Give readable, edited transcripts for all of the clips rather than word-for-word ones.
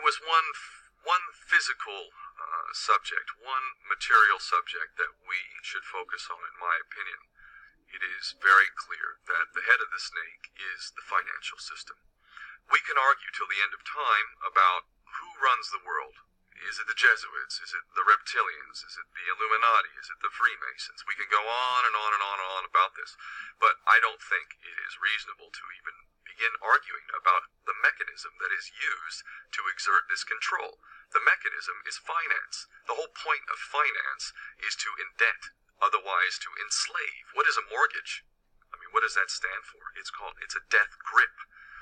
was one physical subject, one material subject that we should focus on, in my opinion, it is very clear that the head of the snake is the financial system. We can argue till the end of time about who runs the world. Is it the Jesuits? Is it the reptilians? Is it the Illuminati? Is it the Freemasons? We can go on and on and on and on about this, but I don't think it is reasonable to even begin arguing about the mechanism that is used to exert this control. The mechanism is finance. The whole point of finance is to indent, otherwise to enslave. What is a mortgage? I mean, what does that stand for? It's a death grip.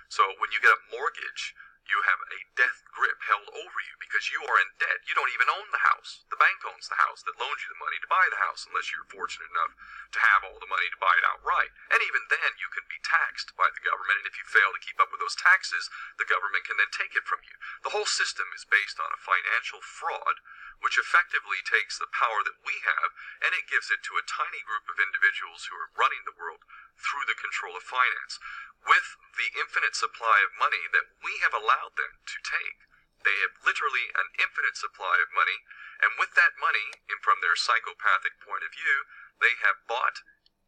So when you get a mortgage, you have a death grip held over you because you are in debt. You don't even own the house. The bank owns the house that loans you the money to buy the house, unless you're fortunate enough to have all the money to buy it outright. And even then, you can be taxed by the government, and if you fail to keep up with those taxes, the government can then take it from you. The whole system is based on a financial fraud, which effectively takes the power that we have, and it gives it to a tiny group of individuals who are running the world through the control of finance. With the infinite supply of money that we have allowed them to take, they have literally an infinite supply of money, and with that money, and from their psychopathic point of view, they have bought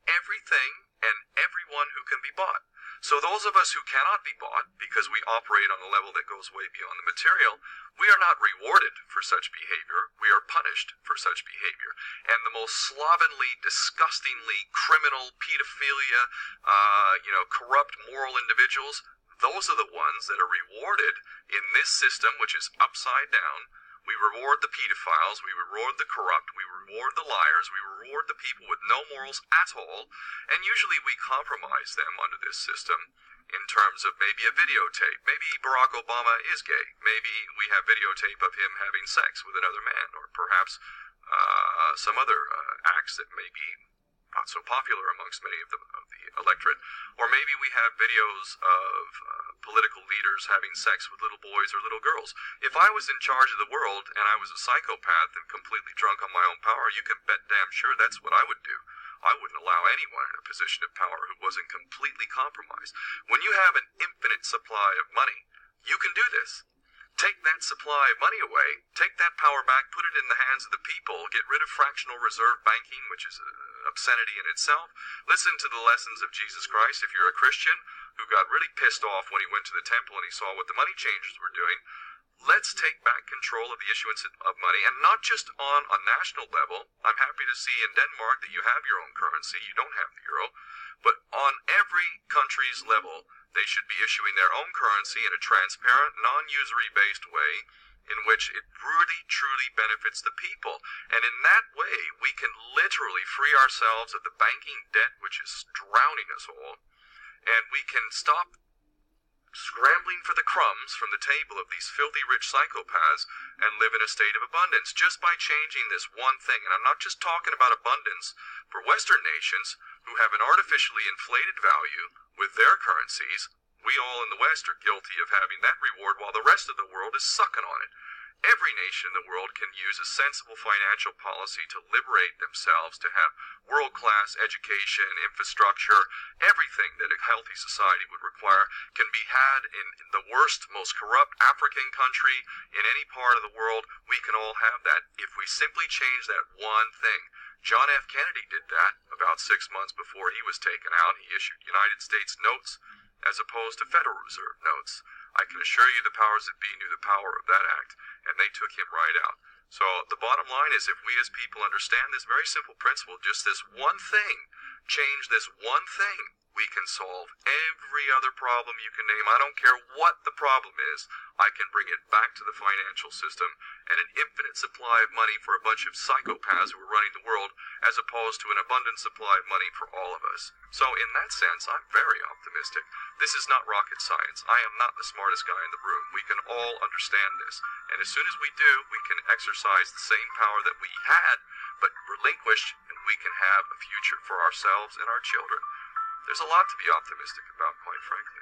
everything and everyone who can be bought. So those of us who cannot be bought, because we operate on a level that goes way beyond the material, we are not rewarded for such behavior, we are punished for such behavior. And the most slovenly, disgustingly criminal, pedophilia, corrupt moral individuals, those are the ones that are rewarded in this system, which is upside down. We reward the pedophiles, we reward the corrupt, we reward the liars, we reward the people with no morals at all, and usually we compromise them under this system in terms of maybe a videotape. Maybe Barack Obama is gay. Maybe we have videotape of him having sex with another man, or perhaps some other acts that may be not so popular amongst many of the electorate. Or maybe we have videos of political leaders having sex with little boys or little girls. If I was in charge of the world and I was a psychopath and completely drunk on my own power, you can bet damn sure that's what I would do. I wouldn't allow anyone in a position of power who wasn't completely compromised. When you have an infinite supply of money, you can do this. Take that supply of money away, take that power back, put it in the hands of the people, get rid of fractional reserve banking, which is an obscenity in itself. Listen to the lessons of Jesus Christ. If you're a Christian who got really pissed off when he went to the temple and he saw what the money changers were doing, let's take back control of the issuance of money, and not just on a national level. I'm happy to see in Denmark that you have your own currency, you don't have the euro, but on every country's level, they should be issuing their own currency in a transparent, non-usury based way in which it really, truly benefits the people. And in that way, we can literally free ourselves of the banking debt which is drowning us all, and we can stop scrambling for the crumbs from the table of these filthy rich psychopaths and live in a state of abundance just by changing this one thing. And I'm not just talking about abundance for Western nations who have an artificially inflated value with their currencies. We all in the West are guilty of having that reward while the rest of the world is sucking on it. Every nation in the world can use a sensible financial policy to liberate themselves, to have world-class education, infrastructure, everything that a healthy society would require can be had in the worst, most corrupt African country in any part of the world. We can all have that if we simply change that one thing. John F. Kennedy did that about 6 months before he was taken out. He issued United States notes as opposed to Federal Reserve notes. I can assure you the powers that be knew the power of that act, and they took him right out. So the bottom line is, if we as people understand this very simple principle, just this one thing, change this one thing, we can solve every other problem you can name. I don't care what the problem is. I can bring it back to the financial system and an infinite supply of money for a bunch of psychopaths who are running the world, as opposed to an abundant supply of money for all of us. So in that sense, I'm very optimistic. This is not rocket science. I am not the smartest guy in the room. We can all understand this. And as soon as we do, we can exercise the same power that we had, but relinquished, and we can have a future for ourselves and our children. There's a lot to be optimistic about, quite frankly.